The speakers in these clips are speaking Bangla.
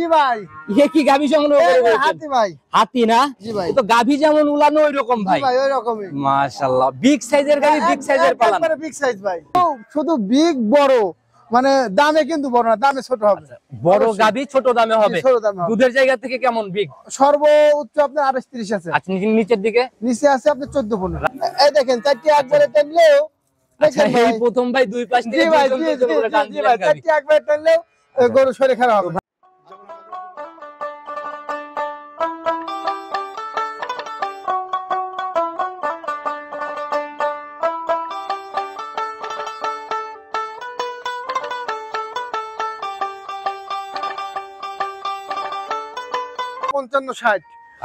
জি ভাই। এ কি গাভী সংগ্রহ করে বলছেন? হাতি ভাই। হাতি না? জি ভাই। এ তো গাভী যেমন উলানো ওইরকম জি ভাই। ভাই ওই রকমই। মাশাআল্লাহ, বিগ সাইজের গাভী, বিগ সাইজের পালান। একবারে বিগ সাইজ ভাই। শুধু বিগ বড়, মানে দামে কিন্তু বড় না, দামে ছোট হবে। বড় গাভী ছোট দামে হবে। ছোট দামে হবে। দুধের জায়গা থেকে কেমন বিগ? সর্বোচ্চ আপনার 28-30 আছে। আচ্ছা, নিচের দিকে? নিচে আছে আপনার 14-15। এই দেখেন চারটি একবারে টানলেও আচ্ছা, এই প্রথম ভাই দুই পাশ থেকে জি ভাই, দুইজন জি দুইজন করে টান জি দিলেন ভাই, গাভী। চারটি একবারে টানলেও গরু শরীর খারাপ হবে।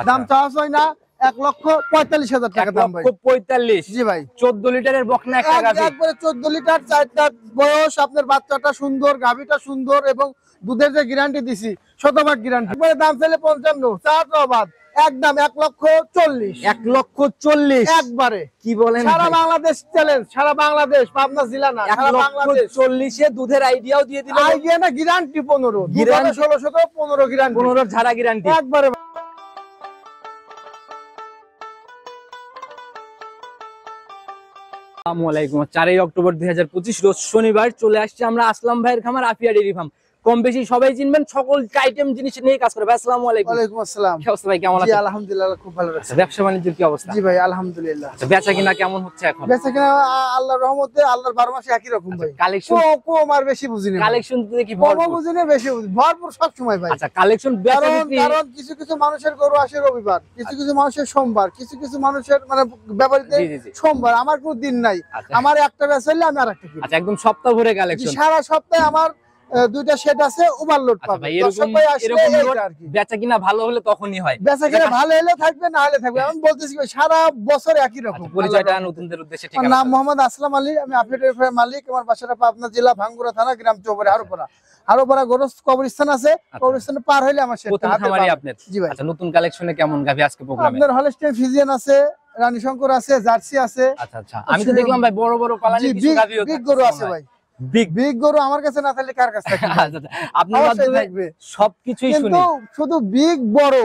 দাম চাওয়া হয় না 1,45,000 টাকা দাম ভাই। 1,45,000 জি ভাই। 14 লিটারের বকনা একটা গাভী। একবারে 14 লিটার, 4 দাঁত বয়স, আপনার বাচ্চাটা সুন্দর, গাভীটা সুন্দর এবং দুধের যে গ্যারান্টি দিছি শতভাগ গ্যারান্টি। একবারে দাম চাইলে 55, চাওয়া বাদ, একদম 1,40,000। 1,40,000 একবারে কি বলেন? সারা বাংলাদেশ চ্যালেঞ্জ, সারা বাংলাদেশ, পাবনা জেলা না, সারা বাংলাদেশ। 1,40,000 দুধের আইডিয়াও দিয়ে দিলেন। আইডিয়া না, গ্যারান্টি 15, গ্যারান্টি 16 15 গ্যারান্টি, 15 ঝাড়া গ্যারান্টি একবারে। আসসালামু আলাইকুম। 4 অক্টোবর 2025 রোজ শনিবার চলে আসছে আমরা আসলাম ভাইয়ের খামার আফিয়া ডেইরি ফার্ম। কম বেশি সবাই চিনবেন, সকল আইটেম জিনিস নিয়ে কাজ করে। ভাই আসসালামু আলাইকুম। ওয়ালাইকুম আসসালাম। কি অবস্থা ভাই, কেমন জি আছেন? আলহামদুলিল্লাহ খুব ভালো আছি। ব্যবসা বাণিজ্যের কি অবস্থা? জি ভাই আলহামদুলিল্লাহ। বেচা কিনা কেমন হচ্ছে এখন? বেচা কিনা আল্লাহর রহমতে, আল্লাহর 12 মাসে একই রকম ভাই। কালেকশন কম আর বেশি বুঝিনি। কালেকশন দেখি কম ভরপুর। বুঝিনি, বেশি বুঝি, ভরপুর সব সময় ভাই। আচ্ছা, কালেকশন বেচা বিক্রি। কারণ কিছু কিছু মানুষের গরু আসে রবিবার, কিছু কিছু মানুষের সোমবার, কিছু কিছু মানুষের মানে ব্যাপারীতে সোমবার। আমার কোনো দিন নাই। আমার একটা বেচা হলে আমি আরেকটা কিনি। আচ্ছা, একদম সপ্তাহ ভরে কালেকশন। সারা সপ্তাহে আমার দুইটা সেট আছে, ওভারলোড পাবে। এরকম বেচা কিনা ভালো হলে তখনই হয়। বেচা কিনা ভালো হলে থাকবে, না হলে থাকবে। আমি বলতেছি সারা বছর একই রকম। পরিচয়টা নতুনদের উদ্দেশ্যে ঠিক আছে। নাম মোহাম্মদ আসলাম আলী, আমি আফিয়া ডেইরি ফার্মের মালিক। আমার বাসাটা পাবনা জেলা ভাঙ্গুড়া থানা, গ্রাম চৌবাড়ি, হারোপাড়া গরুস কবরস্থান আছে। কবরস্থানে পার হইলে আমার সেট। প্রথম খামারি আপনার। জি ভাই। আচ্ছা, নতুন কালেকশনে কেমন গাভী আজকে প্রোগ্রামে? আপনার হলস্টাইন ফ্রিজিয়ান আছে, রানী শঙ্কর আছে, জার্সি আছে। আচ্ছা আচ্ছা, আমি তো দেখলাম ভাই বড় বড় পালানি কিছু গাভীও বিগ গরু আছে ভাই। বিগ গরু আমার কাছে না থাকলে কার কাছে থাকবে? আপনার মাধ্যমে সবকিছুই শুনি। কিন্তু শুধু বিগ বড়,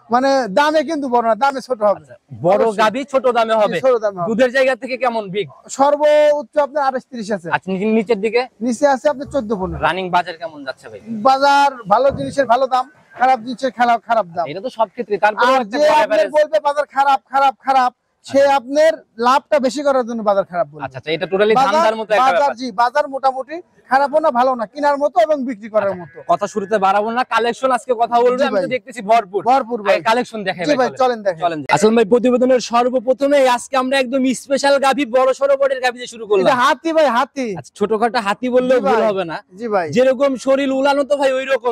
মানে দামে কিন্তু বড় না, দামে ছোট হবে। বড় গাভী ছোট দামে হবে। ছোট দামে হবে। দুধের জায়গা থেকে কেমন বিগ? সর্বোচ্চ আপনার 28-30 আছে। আচ্ছা, নিচের দিকে? নিচে আছে আপনার 14-15। রানিং বাজার কেমন যাচ্ছে ভাই? বাজার ভালো জিনিসের ভালো দাম, খারাপ জিনিসের খারাপ দাম। এটা তো সব ক্ষেত্রে। তারপরে বলবে বাজার খারাপ খারাপ খারাপ, সে আপনার লাভটা বেশি করার জন্য বাজার খারাপ বলবে। আচ্ছা, এটা টোটালি ধান্দার মতো একটা ব্যাপার। জি, বাজার মোটামুটি খারাপও না ভালো না, কেনার মতো এবং বিক্রি করার মতো। কথা শুরুতে বাড়াবো না, কালেকশন আজকে কথা বলবো। আমি তো দেখতেছি ভরপুর ভাই। কালেকশন দেখাই জি ভাই, চলেন দেখেন। আসলে ভাই প্রতিবেদনের সর্বপ্রথমে আজকে আমরা একদম স্পেশাল গাভী, বড় সড়ো বড়ের গাভী দিয়ে শুরু করলাম। এটা হাতি ভাই, হাতি। আচ্ছা, ছোটখাটো হাতি বললেও ভুল হবে না। জি ভাই। যেরকম শরীর উলানো তো ভাই ওইরকম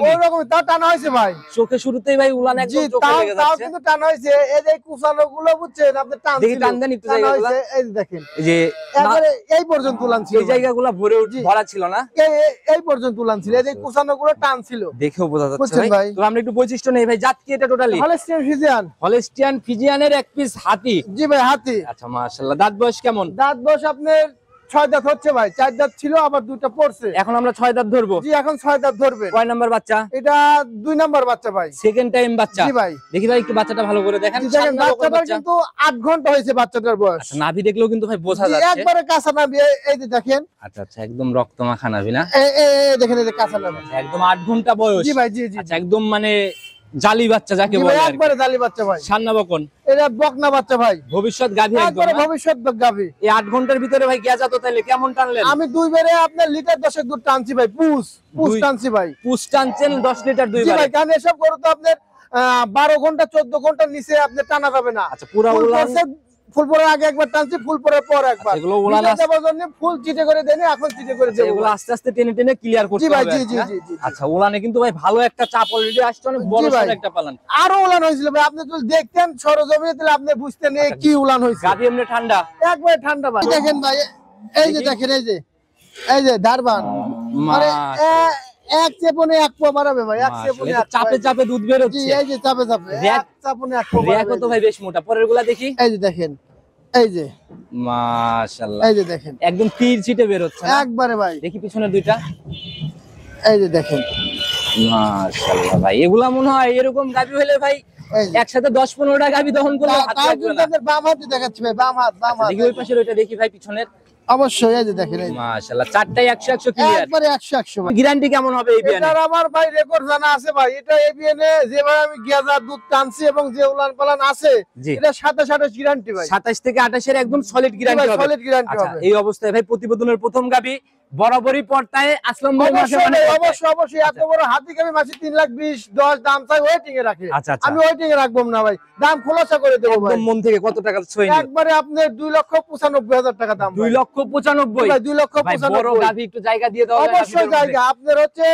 তা টানা হয়েছে ভাই। চোখে শুরুতেই ভাই উলান একদম চোখে লেগে তাও যাচ্ছে। কিন্তু টানা হয়েছে। এই যে কুচানো গুলো বুঝছেন আপনি, টান দেন একটু জায়গাগুলো। এই দেখেন, এই যে একবারে এই পর্যন্ত উলান ছিল। এই জায়গাগুলো ভরা ছিল না, এই পর্যন্ত উলান ছিল। এই যে কুচানো গুলো টান ছিল, দেখেও বোঝা যাচ্ছে ভাই। তো আমরা একটু বৈশিষ্ট্য নেই ভাই, জাত কি এটা টোটালি? Holstein Friesian. হলস্টিয়ান ফ্রিজিয়ানের এক পিস হাতি। জি ভাই, হাতি। আচ্ছা, মাশাআল্লাহ। দাঁত বয়স কেমন? দাঁত বয়স আপনার 6 দাঁত হচ্ছে ভাই। 4 দাঁত ছিল, আবার 2টা পড়ছে। এখন আমরা 6 দাঁত ধরবো। জি, এখন 6 দাঁত ধরবে। কয় নাম্বার বাচ্চা? এটা 2 নাম্বার বাচ্চা ভাই। সেকেন্ড টাইম বাচ্চা। জি ভাই। দেখি ভাই একটু বাচ্চাটা ভালো করে দেখেন। বাচ্চাটার কিন্তু 8 ঘন্টা হয়েছে বাচ্চাটার বয়স। আচ্ছা, নাভি দেখলেও কিন্তু ভাই বোঝা যাচ্ছে। একবারে কাঁচা নাভি, এই যে দেখেন। আচ্ছা আচ্ছা, একদম রক্ত মাখা নাভি না? এই দেখেন, এই যে কাঁচা নাভি। একদম 8 ঘন্টা বয়স। জি ভাই, জি জি। আচ্ছা, একদম মানে জালি বাচ্চা যাকে বলে। একবারে জালি বাচ্চা ভাই। সান্না বকন। এটা বকনা বাচ্চা ভাই। ভবিষ্যৎ গাভী একদম। একবারে ভবিষ্যৎ গাভী। এই 8 ঘন্টার ভিতরে ভাই গেজা তো তাইলে কেমন টানলেন? আমি 2 বারে আপনার লিটার 10 দুধ টানছি ভাই। পুষ টানছি ভাই। পুষ টানছেন 10 লিটার 2 জি বারে। ভাই, কারণ এসব গরু তো আপনার 12 ঘন্টা 14 ঘন্টার নিচে আপনি টানা যাবে না। আচ্ছা, পুরো উলান ফুল পড়ার আগে একবার টানছি, ফুল পড়ার পর একবার। এগুলো উলান দেওয়ার জন্য ফুল চিটে করে দেন, এখন চিটে করে দেব। এগুলো আস্তে আস্তে টেনে টেনে ক্লিয়ার করতে হবে। জি ভাই, জি জি জি। আচ্ছা, উলানে কিন্তু ভাই ভালো একটা চাপ অলরেডি আসছে, অনেক বড় সড় একটা পালান। আরো উলান হয়েছিল ভাই, আপনি যদি দেখতেন সরজমিনে তাহলে আপনি বুঝতেন কি উলান হয়েছে। গাভী এমনি ঠান্ডা, একবারে ঠান্ডা ভাই। দেখেন ভাই, এই যে দেখেন, এই যে দারবান, মানে এক চেপনে এক পা বাড়াবে ভাই। এক চেপনে চাপে চাপে দুধ বের হচ্ছে। জি, এই যে চাপে চাপে এক চেপনে এক পা রিয়াকও তো ভাই বেশ মোটা। পরেরগুলা দেখি। এই যে দেখেন, এই যে মাশাআল্লাহ, এই যে দেখেন, একদম তীর ছিটে বের হচ্ছে একবারে ভাই। দেখি পিছনের দুইটা। এই যে দেখেন, মাশাআল্লাহ ভাই, এগুলা মনে হয় এরকম গাভী হলে ভাই এই যে। একসাথে 10-15টা গাভী দহন করলে হাত তাও লাগবে কিন্তু না। আপনাদের বাম হাতে দেখাচ্ছি ভাই, বাম হাত দেখি ওই পাশের ওইটা দেখি ভাই পিছনের। অবশ্যই এই যে দেখেন, এই যে। মাশাআল্লাহ, চারটাই 100 ক্লিয়ার। একবারে 100 ভাই। গ্যারান্টি কেমন হবে এই বিয়ানে? এটার আমার ভাই রেকর্ড জানা আছে ভাই, এটা এবিএন এ যেভাবে আমি গেজার দুধ টানছি এবং যে উলান পালান আছে, জি। এটা 27 গ্যারান্টি ভাই। 27 থেকে 28 এর একদম সলিড গ্যারান্টি হবে। সলিড গ্যারান্টি আচ্ছা, হবে। এই অবস্থায় ভাই প্রতিবেদনের প্রথম গাভী বরাবরই পর্দায় আসলাম ভাই মাসে অবশ্যই মানে ভাই, পর্দায়। অবশ্যই অবশ্যই এত বড় হাতি আমি মাসে 3,20,10 দাম চাই, ওয়েটিং এ রাখি। আচ্ছা, আচ্ছা। আমি ওয়েটিং এ রাখবো না ভাই, দাম খোলাসা করে দেবো ভাই। একদম মন থেকে কত টাকা ছয়নি? একবারে আপনি 2,95,000 টাকা দাম। 2,95,000 ভাই 2,95,000 ভাই, বড় গাভী একটু জায়গা দিয়ে দাও। অবশ্যই জায়গা আপনার হচ্ছে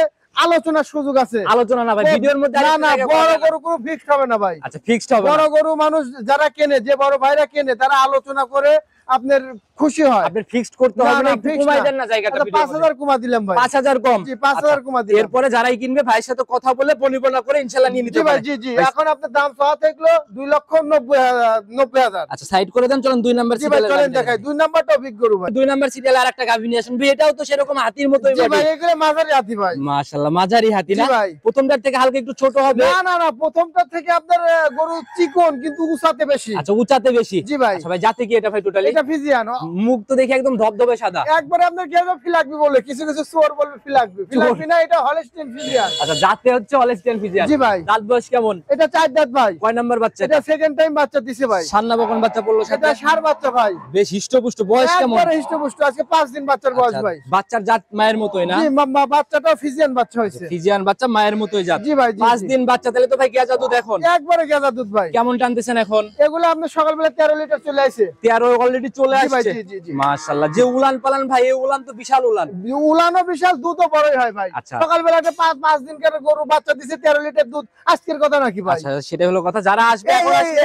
আলোচনার সুযোগ আছে। আলোচনা না ভাই, ভিডিওর মধ্যে না না, আরেকটু জায়গা বড় পাবেন না। গরু কোনো ফিক্সড হবে না ভাই। আচ্ছা, ফিক্সড হবে বড় না। গরু মানুষ যারা কেনে, যে বড় ভাইরা কেনে, তারা আলোচনা করে আপনার খুশি হয়। আপনি ফিক্সড করতে হবে না, একটু কমাই দেন না জায়গাটা। 5,000 কমা দিলাম ভাই। 5,000 কম। জি 5,000 কমা দিলাম। এরপরে যারাই কিনবে ভাইয়ের সাথে কথা বলে বনিবনা করে ইনশাআল্লাহ নিয়ে নিতে জি ভাই, পারে। জি জি। এখন আপনার দাম চাওয়া থাকলো 2,90,000। আচ্ছা, সাইড করে দেন, চলুন 2 নাম্বার জি ভাই সিরিয়ালে চলেন দেখাই, 2 নাম্বারটা বিগ গরু ভাই। 2 নাম্বার সিরিয়ালে আরেকটা গাভী নিয়ে আসুন ভাই, এটাও তো সেরকম হাতির মতোই জি বডি। ভাই এগুলো মাঝারি হাতি ভাই। মাশাআল্লাহ, মাঝারি হাতি জি না? ভাই। প্রথমটার থেকে হালকা একটু ছোট হবে। না না না, প্রথমটা থেকে আপনার গরু চিকন কিন্তু উঁচাতে বেশি। আচ্ছা, উচ্চতে বেশি। জি ভাই। আচ্ছা ভাই, জাতে কি এটা ভাই টোটালি? এটা ফিজিয়ান। মুখ তো দেখি একদম ধবধবে সাদা। একবারে আপনার কি হবে, ফিলাকবি বলে, কিছু কিছু সোর বলবে ফিলাকবি। ফিলাকবি না, এটা হলস্টিন ফিজিয়ান। আচ্ছা, জাতে হচ্ছে হলস্টিয়ান ফিজিয়ান। জি ভাই। দাঁত বয়স কেমন? এটা 4 দাঁত ভাই। কয় নাম্বার বাচ্চা এটা সেকেন্ড টাইম বাচ্চা দিছে ভাই। সান্না বকন বাচ্চা পড়লো সাথে? এটা ষাঁড় বাচ্চা ভাই। বেশ হিষ্টপুষ্ট। বয়স কেমন? একবারে হিষ্টপুষ্ট, আজকে 5 দিন বাচ্চার বয়স আচ্ছা, ভাই। বাচ্চার জাত মায়ের মতোই না? জি বাচ্চাটা ফিজিয়ান বাচ্চা হয়েছে। ফিজিয়ান বাচ্চা মায়ের মতোই জাত। জি ভাই, জি 5 জি। দিন বাচ্চা, তাহলে তো ভাই গেজা দুধ এখন একবারে গেজা দুধ ভাই। কেমন টানতেছেন এখন? এগুলো আপনি সকালবেলা 13 লিটার চলে আসে। 13 অলরেডি চলে জি ভাই, আসছে। জি জি জি। মাশাআল্লাহ, যে উলান পালান ভাই, এই উলান তো বিশাল উলান। উলানো বিশাল, দুধও বড়ই হয় ভাই। আচ্ছা। সকালবেলা 5 দিনকার গরু বাচ্চা দিছে, 13 লিটার দুধ, আজকের কথা নাকি ভাই? আচ্ছা, সেটাই হলো কথা। যারা আসবে এই এখন আসলে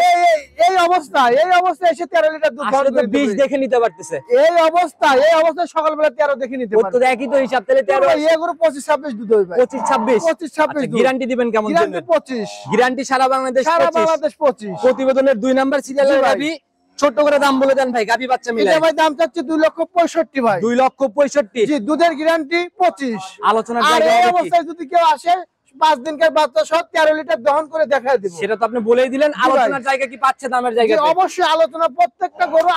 এই অবস্থায় এসে 13 লিটার দুধ আসলে তো ধরে 20 দেখে নিতে পারতেছে। এই অবস্থায় সকালবেলা 13 দেখে নিতে ওর তো পারবে। একই তো হিসাব, তাহলে 13 এগুলো 25-26 দুধ হয় ভাই। 25-26। 25-26 দুধ। গ্যারান্টি দিবেন কেমন গ্যারান্টি দিবেন? 25। গ্যারান্টি সারা বাংলাদেশ সারা 25। বাংলাদেশ 25। প্রতিবেদনের 2 নাম্বার সিরিয়ালের জি ভাই। গাবি ছোট করে দাম বলে দেন ভাই, গাবি বাচ্চা মিলে। এটা ভাই দাম চাচ্ছে 2,65,000 ভাই। 2,65,000। জি, দুধের গ্যারান্টি 25। আলোচনার আর জায়গা এই হবে কি? অবস্থায় যদি কেউ আসে 5 দিনকার বাচ্চা সহ 13 লিটার দহন করে দেখায় দিব। সেটা তো আপনি বলেই দিলেন। ভাই। আলোচনার জায়গা কি পাচ্ছে দামের জি, জায়গা? অবশ্যই আলোচনা, প্রত্যেকটা গরু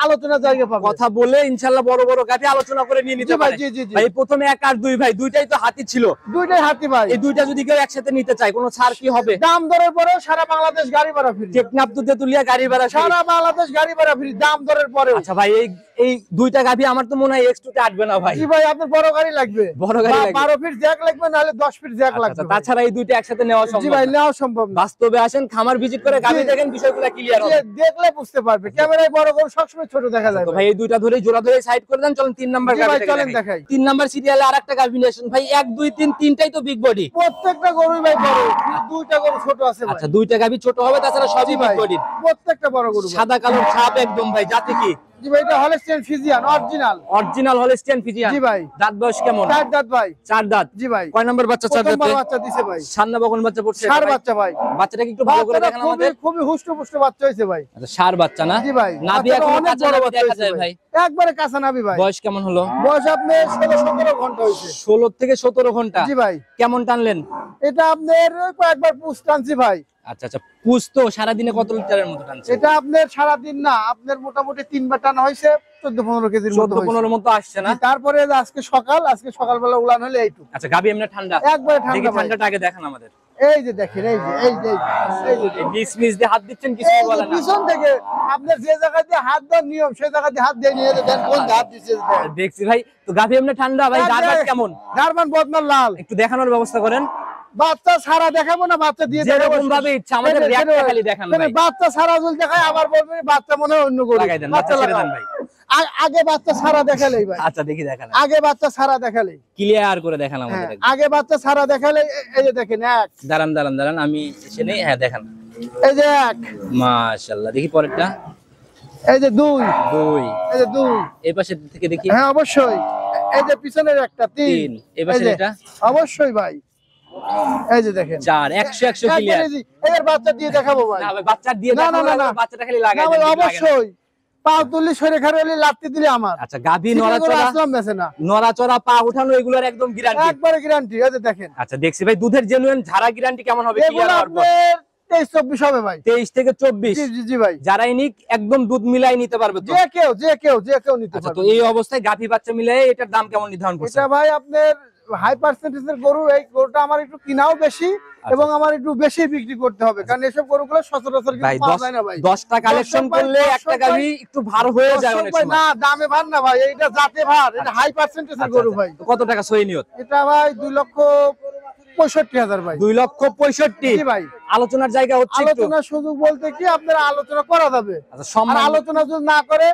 আলোচনার জায়গা পাবে। কথা বলে ইনশাআল্লাহ বড় বড় গাবি আলোচনা করে নিয়ে নিতে জি ভাই, পারে। জি জি জি। ভাই প্রথমে 1 আর 2 ভাই, দুইটাই তো হাতি ছিল। দুইটাই হাতি ভাই। এই দুইটা যদি কেউ একসাথে নিতে চায়, কোনো ছাড় কি হবে? দাম দরের পরেও সারা বাংলাদেশ গাড়ি ভাড়া ফ্রি। টেকনাফ দুধে তুলিয়া গাড়ি ভাড়া free। সারা বাংলাদেশ গাড়ি ভাড়া ফ্রি, দাম দরের পরেও। আচ্ছা ভাই, এই দুইটা গাভি আমার তো মনে হয় X2 তে আটবে না ভাই। জি ভাই, আপনার বড় গাড়ি লাগবে। বড় গাড়ি লাগবে। 12 ফিট জ্যাক লাগবে, নাহলে 10 ফিট জ্যাক আচ্ছা, লাগবে ভাই। তাছাড়া এই দুইটা একসাথে নেওয়া জি সম্ভব ভাই, না। নেওয়া সম্ভব না। বাস্তবে আসেন, খামার ভিজিট করে গাভি জি। দেখেন, বিষয়গুলো ক্লিয়ার হবে। যে দেখলে বুঝতে পারবে, ক্যামেরায় বড় গরু সবসময় ছোট দেখা যায় তো ভাই। ভাই এই দুইটা ধরে জোড়া ধরে সাইড করে দেন, চলুন 3 নাম্বার জি গাভি ভাই, থেকে চলেন দেখাই। দেখাই। 3 নাম্বার সিরিয়ালে আরেকটা গাভি নিয়ে আসুন ভাই। 1 2 3 তিনটাই তো বিগ বডি। প্রত্যেকটা গরুই ভাই বড়, দুইটা গরু ছোট আছে ভাই। আচ্ছা, দুইটা গাভি ছোট হবে, তাছাড়া সবই জি বিগ ভাই, বডি। প্রত্যেকটা বড় গরু ভাই। সাদা কালো ছাপ একদম ভাই, জাতি কি? জি ভাই, এটা Holstein Friesian original. Original Holstein Friesian. জি ভাই। দাঁত বয়স কেমন? 4 দাঁত ভাই। 4 দাঁত। জি ভাই। কয় নাম্বার বাচ্চা? 4 প্রথমবার দাঁতে। বাচ্চা দিছে ভাই। সান্না বকন বাচ্চা পড়ছে। ষাঁড় ভাই। বাচ্চা ভাই। বাচ্চাটাকে একটু ভালো করে বাচ্চাটা দেখান আমাদের। খুবই হুষ্টপুষ্ট বাচ্চা হয়েছে ভাই। আচ্ছা, ষাঁড় বাচ্চা না? জি ভাই। নাভি বাচ্চাটা এখনো অনেক কাঁচা বড় নাভি বাচ্চা দেখা হয়েছে যায় ভাই। একবারে কাঁচা নাভি ভাই। বয়স কেমন হলো? বয়স আপনার 16-17 ঘন্টা হয়েছে। 16 থেকে 17 ঘন্টা। জি ভাই। কেমন টানলেন? এটা আপনার কয়েকবার পুষ টানছি ভাই। আচ্ছা আচ্ছা, পুষ তো সারাদিনে কত লিটারের মতো টানছে? এটা আপনার সারাদিন না, আপনার মোটামুটি 3বার টানা হয়েছে, 14-15 কেজির মতো 14-15 মতো আসছে না? হয়েছে। তারপরে আজকে সকালবেলা উলান হলে এইটুকু আচ্ছা, গাবি এমনি ঠান্ডা? একবারে দেখি ঠান্ডা ভাই। ঠান্ডাটা আগে দেখান আমাদের। এই যে দেখেন, এই যে মিস দিয়ে হাত দিচ্ছেন, কিছু এই যে বলে না। পিছন থেকে আপনার যে জায়গা দিয়ে হাত দেওয়ার নিয়ম, সেই জায়গা দিয়ে হাত দিয়ে নিয়ে দেন, কোন হাত দিচ্ছে দেখছি ভাই, তো গাবি এমনি ঠান্ডা ভাই। গারবাট কেমন? গারমান বদনার লাল। একটু দেখানোর ব্যবস্থা করেন। বাচ্চা সারা দেখাবো না, বাচ্চা দিয়ে যেরকম ভাবে ইচ্ছা, আমাদের রিঅ্যাক্টটা খালি দেখান ভাই। বাচ্চা সারা যদি দেখায় আবার বলবেন বাচ্চা মনে হয় অন্য গরু। লাগাই দেন, বাচ্চা ছেড়ে দেন ভাই। আগে বাচ্চা সারা দেখালেই ভাই। আচ্ছা, দেখি দেখান। আগে বাচ্চা সারা দেখালেই, ক্লিয়ার করে দেখান আমাদের একদম। আগে বাচ্চা সারা দেখালে এই যে দেখেন এক, দাঁড়ান দাঁড়ান দাঁড়ান, আমি এসে নেই। হ্যাঁ, দেখান। এই যে এক, মাশাআল্লাহ। দেখি পরেরটা। এই যে দুই, 2। এই যে দুই, এই পাশে থেকে দেখি। হ্যাঁ অবশ্যই, এই যে পিছনের একটা 3, 3। এই পাশে এটা অবশ্যই ভাই। এই যে দেখেন 4। 100 ক্লিয়ার। এর বাচ্চা দিয়ে দেখাবো ভাই। না ভাই, বাচ্চা দিয়ে না, দেখানো না, না, লাগবে, না। বাচ্চাটা খালি লাগাই না দেন, ভাই, কিছু লাগে না। অবশ্যই পাও তুলি সরে খারে লাত্তি দিলে আমার। আচ্ছা গাভী নড়াচড়া আসলাম বেছে না, নড়াচড়া পা উঠানো এগুলোর একদম গ্যারান্টি, একবারে গ্যারান্টি। এই যে দেখেন। আচ্ছা দেখছি ভাই দুধের জেনুইন ঝাড়া গ্যারান্টি কেমন হবে? এগুলো ক্লিয়ার হওয়ার পর আপনার 23-24 হবে ভাই। 23 থেকে 24। জি জি জি ভাই, যারাই নিক একদম দুধ মিলাই নিতে পারবে তো? যে কেউ নিতে আচ্ছা, তো পারবে। এই অবস্থায় গাভী বাচ্চা মিলাই এটার দাম কেমন নির্ধারণ করছেন? এটা ভাই আপনার হাই পার্সেন্টেজের গরু, এই গরুটা আমার একটু কিনাও বেশি এবং আমার একটু বেশি বিক্রি করতে হবে, কারণ এসব গরুগুলো সচরাচর ভাই কিন্তু পাওয়া যায় না ভাই। 10টা কালেকশন দর্শক ভাই, করলে একটা দর্শক গাভী একটু ভার হয়ে যায় দর্শক অনেক ভাই, সময়। না দামে ভার না ভাই, এটা জাতে ভার, এটা হাই পার্সেন্টেজের আচ্ছা, গরু আচ্ছা। ভাই। তো কত টাকা সই নিয়ত? এটা ভাই 2,65,000 ভাই। 2,65,000। জি ভাই, আলোচনার জায়গা হচ্ছে একটু। আলোচনার সুযোগ বলতে কি আপনারা আলোচনা করা যাবে, আচ্ছা আর সম্মান আলোচনা যদি না করে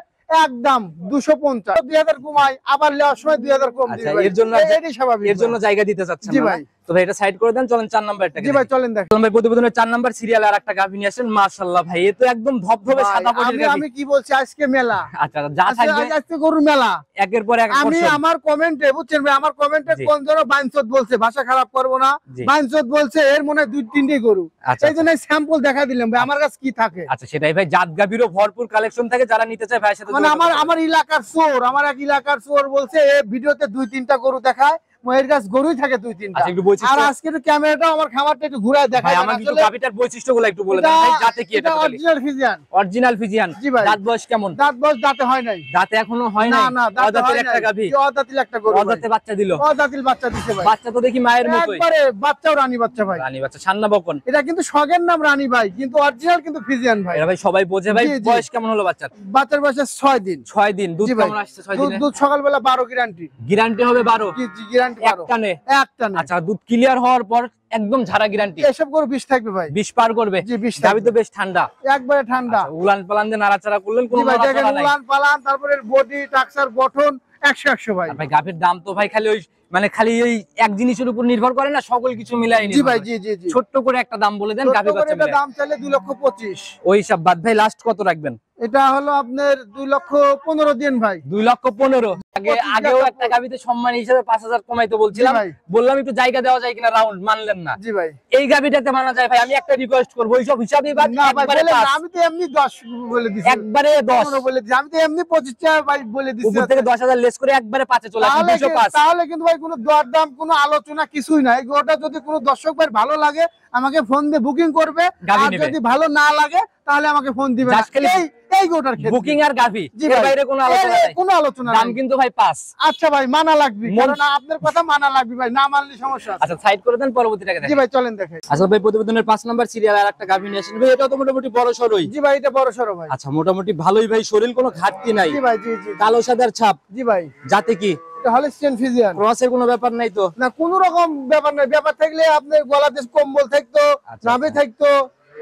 একদম 250, 2,000 কমাই, আবার নেওয়ার সময় 2,000 কম আচ্ছা, দিবে ভাই। এর জন্য এটাই স্বাভাবিক এর জন্য জায়গা দিতে চাচ্ছেন জি না? ভাই। তো ভাই এটা সাইড করে দেন, চলেন 4 নাম্বারটা। জি ভাই চলেন দেখেন। চলেন ভাই, প্রতিবেদনের 4 নাম্বার সিরিয়ালে আরেকটা গাভী নিয়ে আসেন। মাশাআল্লাহ ভাই, এ তো একদম ধবধবে ভাই, সাদা বডির গাভী। আমি কি বলছি, আজকে মেলা, আচ্ছা যা থাকবে আজকে গরুর মেলা। একের পর এক আমি আকর্ষণ। আমার কমেন্টে বুঝছেন ভাই, আমার কমেন্টে জি। কোন জন বাইনচোদ বলছে, ভাষা খারাপ করবো না, জি। বাইনচোদ বলছে এর মনে হয় 2-3টি গরু, আচ্ছা, এই জন্য স্যাম্পল দেখা দিলাম ভাই, আমার কাছে কি থাকে। আচ্ছা সেটাই ভাই, জাত গাভীরও ভরপুর কালেকশন থাকে, যারা নিতে চায় ভাইয়ের সাথে মানে যোগাযোগ করতে আমার এলাকার চোর, আমার এক এলাকার চোর বলছে এ ভিডিওতে 2-3টা গরু দেখায়, এর কাছে গরুই থাকে 2-3টা। আচ্ছা, একটু বৈশিষ্ট্য- আর আজকে একটু ক্যামেরাটাও আমার খামারটা একটু ঘুরায় পারে। দেখায় ভাই আমার কিন্তু গাভীটার বৈশিষ্ট্যগুলো একটু বলে দেন ভাই, যাতে কি এটা অরিজিনাল ফিজিয়ান। Original Friesian. জি ভাই। দাঁত বয়স কেমন? দাঁত বয়স দাঁতে হয় নাই, দাঁতে এখনো হয় না নাই? না দাঁতে অদাঁতের হয় একটা নাই। গাভী, জি, অদাঁতিল একটা গরু ভাই। অদাঁতে বাচ্চা দিল। অদাঁতিল বাচ্চা দিছে ভাই, বাচ্চা তো দেখি মায়ের মতোই, একবারে বাচ্চাও রানী বাচ্চা ভাই। রানী বাচ্চা, সান্না বকন। এটা কিন্তু শখের নাম রানী ভাই, কিন্তু অরিজিনাল কিন্তু ফিজিয়ান ভাই। এরা ভাই সবাই বোঝে ভাই। জি, জি। বয়স কেমন হলো বাচ্চার? বাচ্চার বয়স 6 দিন। 6 দিন। দুধ জি ভাই। কেমন আসছে 6 দুধ দিনে? দুধ সকালবেলা 12 গ্যারান্টি। গ্যারান্টি হবে 12? জি জি গ্যারান্টি 12। একটানে? একটানে। আচ্ছা, দুধ ক্লিয়ার হওয়ার পর একদম ঝাড়া গ্যারান্টি? এসব গরু 20 থাকবে ভাই। 20 পার করবে? জি 20 গাভী থাকবে। তো বেশ ঠান্ডা, একবারে ঠান্ডা। উলান পালান দিয়ে নাড়াচাড়া করলেন, জি কোনো ভাই দেখেন নড়াচড়া নাই। উলান পালান, তারপরে বডি টাক্সার গঠন 100 ভাই। আর ভাই গাভীর দাম তো ভাই খালি ওই মানে খালি ওই এক জিনিসের উপর নির্ভর করে না, সকল কিছু মিলাই জি নির্ভর ভাই করে। জি জি জি। ছোট্ট করে একটা দাম বলে দেন ছোট্ট গাভী করে বাচ্চা এটা মিলাই। দাম চাইলে 2,25,000। ওই সব বাদ ভাই, লাস্ট কত রাখবেন? এটা হলো আপনার 2,15,000 দিন ভাই। 2,15,000। আগেও টাকা একটা গাভীতে সম্মান হিসেবে 5,000 কমাইতে বলছিলাম, জি ভাই। বললাম একটু জায়গা দেওয়া যায় কিনা, রাউন্ড মানলেন না। জি ভাই। এই গাভীটাতে মানা যায় ভাই, আমি একটা রিকোয়েস্ট করবো, ওইসব হিসাবে বাদ, না ভাই একবারে বলেন না, 5, আমি তো এমনি 10 বলে দিছি। একবারে 10, 15 বলে দিছি। আমি তো এমনি 25 টাকা ভাই বলে দিছি। উপর থেকে 10,000 লেস করে একবারে 5-এ চলে আসবে, 205। তাহলে কিন্তু ভাই কোনো দরদাম কোনো আলোচনা কিছুই নাই। গোটা যদি কোনো দর্শক ভাই ভালো লাগে আমাকে ফোন দিয়ে বুকিং করবে, গাভী আর নেবে। যদি ভালো না লাগে তাহলে আমাকে ফোন দিবে না। Just খালি এই গোটার ক্ষেত্রে বুকিং আর গাভী, জি এর ভাই। বাইরে কোনো আলোচনা নাই। কোনো আলোচনা দাম নাই। কিন্তু ভাই 5। আচ্ছা ভাই মানা লাগবে, মন- কারণ আপনার কথা মানা লাগবে ভাই, না মানলে সমস্যা আছে। আচ্ছা সাইড করে দেন, পরবর্তীটাকে জি দেখেন। ভাই চলেন দেখে। আসলে ভাই প্রতিবেদনের 5 নাম্বার সিরিয়াল আর একটা গাভী নিয়ে আসেন ভাই, এটা তো মোটামুটি বড় সরই। জি ভাই এটা বড় সরো ভাই। আচ্ছা মোটামুটি ভালোই ভাই, শরীর কোনো ঘাটতি নাই, জি ভাই জি জি কালো সাদার ছাপ, জি ভাই। যাতে কি এটা হলিস্টিয়ান ফিজিয়ান। ক্রসের কোনো ব্যাপার নাই তো? না কোনো রকম ব্যাপার নাই, ব্যাপার থাকলে আপনার গলাতে কম্বল থাকতো, আচ্ছা, নাভি আচ্ছা। থাকতো।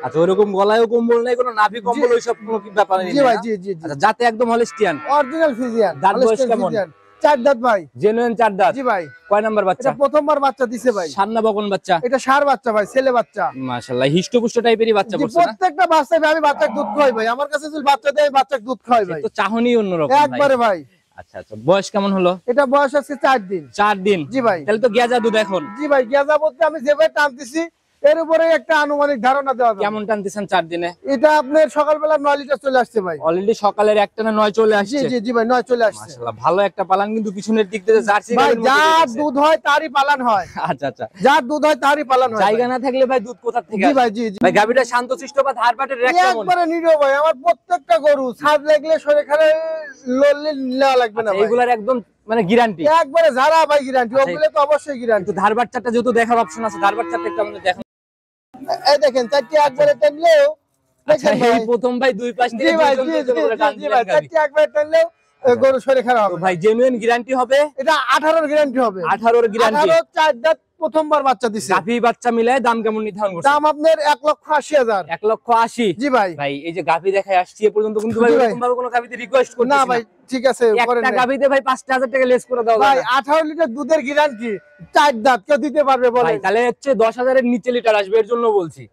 আচ্ছা ওইরকম গলায়ও কম্বল নাই, কোনো নাভি কম্বল ওইসব কোনো কি ব্যাপার নেই? জি ভাই জি জি জি। আচ্ছা যাতে একদম হলিস্টিয়ান, অরিজিনাল ফিজিয়ান। দাঁত বয়স হলিস্টিয়ান কেমন? ফিজিয়ান। 4 দাঁত ভাই। জেনুইন 4 দাঁত। জি ভাই। কয় নাম্বার বাচ্চা? এটা প্রথমবার বাচ্চা দিছে ভাই। সান্না বকন বাচ্চা? এটা ষাঁড় বাচ্চা ভাই, ছেলে বাচ্চা। মাশাআল্লাহ, হিষ্টপুষ্ট টাইপেরই বাচ্চা জি, পড়ছে না? প্রত্যেকটা বাচ্চায় ভাই আমি বাচ্চাকে দুধ খাওয়াই ভাই, আমার কাছে যদি বাচ্চা দেয় বাচ্চাকে দুধ খাওয়াই ভাই, তো চাহনি অন্যরকম ভাই। একবারে ভাই। আচ্ছা আচ্ছা, বয়স কেমন হলো? এটা বয়স আছে 4 দিন। 4 দিন। জি ভাই। তাহলে তো গেজা দুধ এখন। জি ভাই গেজা বলতে আমি যেভাবে টানতেছি এর উপরে একটা আনুমানিক ধারণা দেওয়া যাবে। কেমন টানতেছেন 4 দিনে? এটা আপনার সকালবেলা 9 লিটার চলে আসছে ভাই। অলরেডি সকালের একটা না 9 চলে জি আসছে। জি জি ভাই 9 চলে আসছে। মাশাআল্লাহ, ভালো একটা পালান কিন্তু পিছনের দিক থেকে জার্সি ভাই গাড়ির মতো যার দেখতেছে। দুধ হয় তারই পালন হয়, আচ্ছা আচ্ছা, যার দুধ হয় তারই পালন হয় জায়গা ভাই। না থাকলে ভাই দুধ কোথা থেকে জি আসে? ভাই জি জি। ভাই গাবিটা শান্তশিষ্ট বা ধারবাটের রেক কেমন? একবারে নিরো ভাই, আমার প্রত্যেকটা গরু ছাদ লাগলে সরে খারে লড়লে নেওয়া লাগবে না আচ্ছা, ভাই। এগুলার একদম মানে গ্যারান্টি। একবারে যারা ভাই গ্যারান্টি, আচ্ছা, ওগুলো তো অবশ্যই গ্যারান্টি। কিন্তু ধারবাট চারটা যেহেতু দেখার অপশন আছে, ধারবাট চারটা একটু আমাদের দেখেন। এই দেখেন চারটি একবারে টানলেও আচ্ছা দেখেন ভাই। এই প্রথম ভাই দুই পাশ জি থেকে ভাই দুইজন জি দুইজন করে টান জি দিলেন ভাই, গাবি। চারটি একবারে টানলেও গরু সরে খারাপ তো হবে। ভাই জেনুইন গ্যারান্টি হবে, এটা 18 গ্যারান্টি হবে। 18 গ্যারান্টি। 18 4 দাঁত প্রথমবার বাচ্চা দিছে। গাভী বাচ্চা মিলায় দাম কেমন নির্ধারণ করছেন? দাম আপনার 1,80,000। 1,80,000। জি ভাই। ভাই এই যে গাভী দেখায় আসছি এ পর্যন্ত কিন্তু ভাই জি ভাই। এরকম ভাবে কোনো গাভীতে রিকোয়েস্ট করতেছি না না ভাই ঠিক আছে করেন একটা নাই। গাভীতে ভাই 5,000 টাকা লেস করে দাও ভাই 18 লিটার দুধের গ্যারান্টি 4 দাঁত কেউ দিতে পারবে ভাই, বলেন? তাহলে হচ্ছে 10,000 এর নিচে লিটার আসবে, এর জন্য বলছি।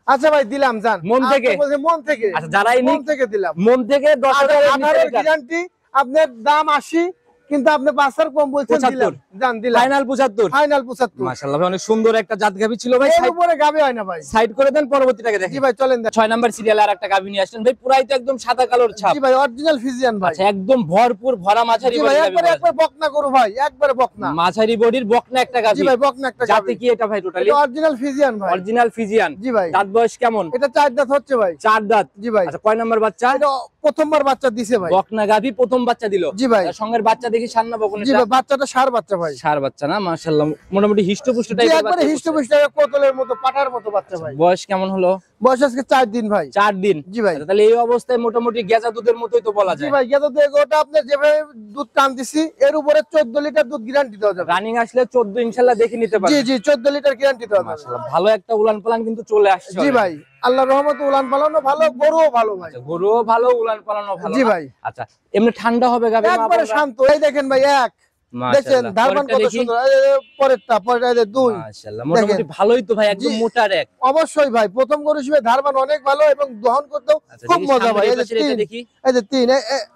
আচ্ছা ভাই দিলাম জান মন থেকে? মন থেকে। আচ্ছা যারাই মন নিক থেকে দিলাম। মন থেকে 10,000 এর নিচে 18 লিটার। গ্যারান্টি আপনার দাম 80, কিন্তু আপনি 5 কম বলছেন, 75 দিলাম জান, দিলাম ফাইনাল 75। ফাইনাল 75। মাশাআল্লাহ ভাই, অনেক সুন্দর একটা জাত গাভী ছিল ভাই। এর উপরে গাবি হয় না ভাই। সাইড করে দেন, পরবর্তীটাকে দেখি। জি ভাই চলেন দেখ। 6 নাম্বার সিরিয়ালে আর একটা গাভী নিয়ে আসলেন ভাই, পুরাই তো একদম সাদা কালোর ছাপ। জি ভাই অরিজিনাল ফিজিয়ান ভাই। আচ্ছা, একদম ভরপুর ভরা মাঝারি জি বডির ভাই গাভী একবারে বলা যায়। একবার বকনা করু ভাই, একবারে বকনা। মাঝারি বডির বকনা একটা গাভী। জি ভাই বকনা একটা জাতে গাবি। কি এটা ভাই টোটালি? এটা অরিজিনাল ফিজিয়ান ভাই। Original Friesian. জি ভাই। দাঁত বয়স কেমন? এটা 4 দাঁত হচ্ছে ভাই। 4 দাঁত। জি ভাই। আচ্ছা, কয় নাম্বার বাচ্চা? এটা প্রথমবার বাচ্চা দিছে ভাই। বকনা গাভী প্রথম বাচ্চা দিল। জি ভাই। তার সঙ্গের বাচ্চা দেখি সান্না বকনা। জি ভাই বাচ্চাটা ষাঁড় বাচ্চা ভাই। ষাঁড় বাচ্চা না, মাশাআল্লাহ মোটামুটি হিষ্টপুষ্ট জি টাইপের একবারে বাচ্চা। হিষ্টপুষ্ট কোতলের মতো পাঠার মতো বাচ্চা ভাই। বয়স কেমন হলো? বয়স আজকে 4 দিন ভাই। 4 দিন। জি ভাই। আচ্ছা, তাহলে এই অবস্থায় মোটামুটি গেজা দুধের মতোই তো বলা জি যায়। ভাই গেদো দেখো, ওটা আপনি যেভাবে দুধ টান দিছি এর উপরে 14 লিটার দুধ গ্যারান্টি দেওয়া যাবে। রানিং আসলে 14 ইনশাআল্লাহ দেখে নিতে জি পারবেন। জি 14 লিটার গ্যারান্টি দেওয়া যাবে। মাশাআল্লাহ ভালো একটা উলান পালান কিন্তু চলে আসছে। জি ভাই আল্লাহর রহমতে উলান পালানো ভালো, গরুও ভালো ভাই। আচ্ছা, গরুও ভালো, উলান পালানো ভালো। জি না? ভাই। আচ্ছা, এমনি ঠান্ডা হবে গাবে মা একবারে বোনরা? শান্ত। এই দেখেন ভাই এক দেখেন মাশাআল্লাহ। ধারবান পরেরটা কত দেখি। সুন্দর। এই যে পরেরটা এই যে দুই। মাশাআল্লাহ মোটামুটি ভালোই তো ভাই, একদম জি। মোটা রেক। অবশ্যই ভাই প্রথম গরু হিসেবে ধারবান অনেক ভালো এবং দহন করতেও আচ্ছা, খুব দেখি মজা ভাই। সামনের এই যে পাশের এটা 3, দেখি। এই যে 3,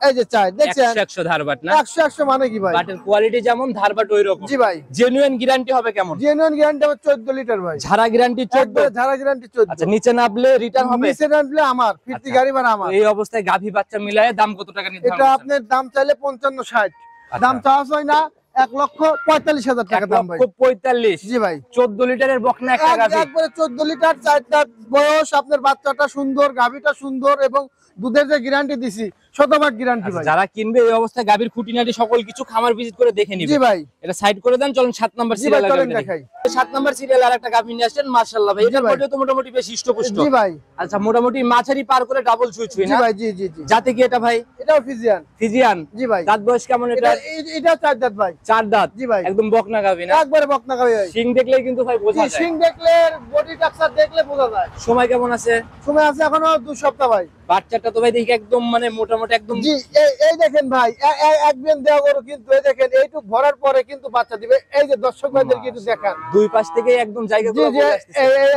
এই যে 4 দেখছেন 100 ধারবাট না? 100 মানে কি ভাই? বাটের কোয়ালিটি যেমন, ধারবাট ওই রকম। জি ভাই। জেনুইন গ্যারান্টি হবে কেমন? জেনুইন গ্যারান্টি হবে 14 লিটার ভাই। ঝাড়া গ্যারান্টি 14। একবারে ঝাড়া গ্যারান্টি 14। আচ্ছা, নিচে নামলে রিটার্ন হবে? নিচে নামলে আমার ফিরতি আচ্ছা। গাড়ি ভাড়া আমার। তো এই অবস্থায় গাভী বাচ্চা মিলায়ে দাম কত টাকা নির্ধারণ এটা করছেন? আপনার দাম চাইলে 55-60, আচ্ছা। দাম চাওয়া হয় না 1,45,000 টাকা দাম ভাই। 1,45,000। জি ভাই 14 লিটারের বকনা একটা গাভী। একবারে 14 লিটার 4 দাঁত বয়স, আপনার বাচ্চাটা সুন্দর, গাভীটা সুন্দর এবং দুধের যে গ্যারান্টি দিছি শতভাগ গ্যারান্টি আচ্ছা, ভাই। যারা কিনবে এই অবস্থায় গাভীর খুঁটিনাটি সকল কিছু খামার ভিজিট করে দেখে নিবে। জি ভাই। এটা সাইড করে দেন, চলুন 7 নাম্বার জি ভাই সিরিয়ালে চলেন দেখাই। 7 নাম্বার সিরিয়ালে আরেকটা গাভী নিয়ে আসছেন। মাশাআল্লাহ ভাই, জি এটার ভাই। বডিও তো মোটামুটি বেশ হিষ্টপুষ্ট। জি ভাই। আচ্ছা, মোটামুটি মাঝারি পার করে ডাবল ছুঁই জি না? ভাই। জি জি জি। জাতে কি এটা ভাই? এটাও ফিজিয়ান। ফিজিয়ান। জি ভাই। দাঁত বয়স কেমন এটা? এটা 4 দাঁত ভাই। 4 দাঁত। জি ভাই। একদম বকনা গাভী না? একবারে বকনা গাভী ভাই। সিং দেখলেই কিন্তু ভাই বোঝা জি যায়। সিং দেখলে, বডি স্ট্রাকচার দেখলে বোঝা যায়। সময় কেমন আছে? সময় আছে এখনো 2 সপ্তাহ ভাই। বাচ্চাটা তো ভাই দেখি একদম মানে মোটামুটি একদম। জি এই দেখেন ভাই এক বিয়ান দেওয়া গরু, কিন্তু এই দেখেন এইটুক ভরার পরে কিন্তু বাচ্চা দিবে। এই যে দর্শক ভাইদেরকে একটু দেখান। দুই পাশ থেকে একদম জায়গা জি জি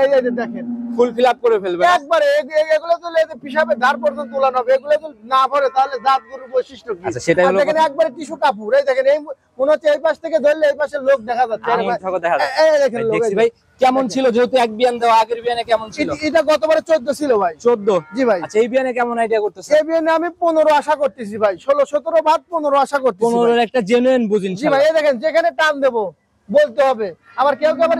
এই যে দেখেন ফুল ফিল আপ করে ফেলবে। একবারে এগুলো তো পিসাবে ধার পর্যন্ত তোলানো হবে। এগুলো তো না ভরে তাহলে জাত গরুর বৈশিষ্ট্য কি? আচ্ছা, সেটাই আর হলো দেখেন কথা। একবারে টিস্যু কাপড়। এই দেখেন এই মনে হচ্ছে এই পাশ থেকে ধরলে এই পাশে লোক দেখা যাচ্ছে। আর আঙুল ঠোকা দেখা যায়। এই দেখেন লোক। দেখছি ভাই কেমন ছিল, যেহেতু এক বিয়ান দেওয়া, আগের বিয়ানে কেমন ছিল? এটা গতবারে 14 ছিল ভাই। 14। জি ভাই। আচ্ছা, এই বিয়ানে কেমন আইডিয়া করতেছে? এই বিয়ানে আমি 15 আশা করতেছি ভাই। 16-17 বাদ 15 আশা করতেছি 15 ভাই। এর একটা জেনুইন বুঝিন। জি ভাই এই দেখেন যেখানে টান দেবো বলতে হবে। আবার কেউ কেউ আবার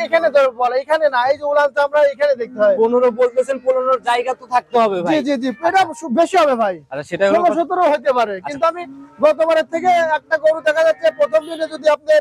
এখানে বলে, এখানে না, এই যে উলানটা আমরা এখানে দেখতে হয়। 15 বলতেছেন, 15 জায়গা তো থাকতে হবে জি ভাই। জি জি এটা বেশি হবে ভাই। আচ্ছা, সেটাই হলো কথা। 16-17 হতে পারে, কিন্তু আমি গতবারের থেকে একটা গরু দেখা যাচ্ছে প্রথম দিনে যদি আপনার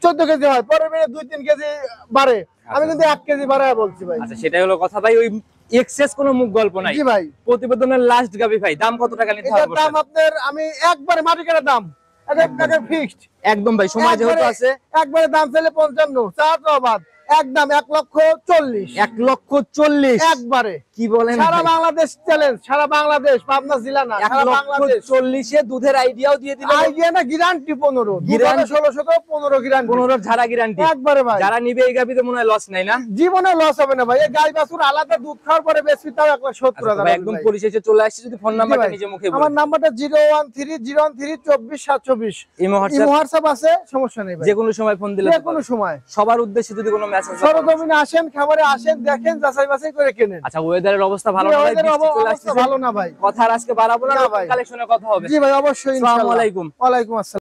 14 কেজি হয়, পরের দিনে 2-3 কেজি বাড়ে। আমি কিন্তু 1 কেজি বাড়ায় বলছি ভাই। আচ্ছা, সেটাই হলো কথা ভাই, ওই এক্সেস কোনো মুখ গল্প নাই। জি ভাই। প্রতিবেদনের লাস্ট গাবি ভাই, দাম কত টাকা নিতে এটার হবে? দাম আপনার আমি একবারে মাটি কাটার দাম একদম ফিক্সড। একদম ভাই, সময় যেহেতু আছে। একবারে দাম ফেলে 55, চার বাদ একদম 1,40,000। 1,40,000 একবারে কি বলেন সারা ভাই? বাংলাদেশ চ্যালেঞ্জ, সারা বাংলাদেশ, পাবনা জেলা না, সারা বাংলাদেশ। 1,40,000 এ দুধের আইডিয়াও দিয়ে দিল। আইডিয়া না গ্যারান্টি 15, Guarantee 16-15 গ্যারান্টি 15 ঝাড়া গ্যারান্টি। একবারে ভাই। যারা নিবে এই গাবিতে মনে হয় লস নাই না? জীবনে লস হবে না ভাই। এই গাই বাছুর আলাদা দুধ খাওয়ার পরে বেশি তাও 1,70,000 ভাই, একদম পরিশেষে চলে আসছে, যদি ফোন নাম্বারটা নিজে মুখে বলুন। আমার নাম্বারটা 013-013-24-724। ইমো ইমো হোয়াটসঅ্যাপ আছে, সমস্যা নেই ভাই। যে কোনো সময় ফোন দিলে যে কোনো সময় সবার উদ্দেশ্যে যদি কোনো মেসেজ। সরজমিনে আসেন, খামারে আসেন, দেখেন, যাচাই বাছাই করে কেনেন। আচ্ছা, ওয়েদারের অবস্থা ভালো না ভাই? ওদের বৃষ্টি চলে অবস্থা আসছে। ভালো না ভাই। কথা আর আজকে বাড়াবো না, না ভাই। কালেকশনের কথা হবে। জি ভাই অবশ্যই আসসালামু ইনশাআল্লাহ। আলাইকুম। ওয়ালাইকুম আসসালাম।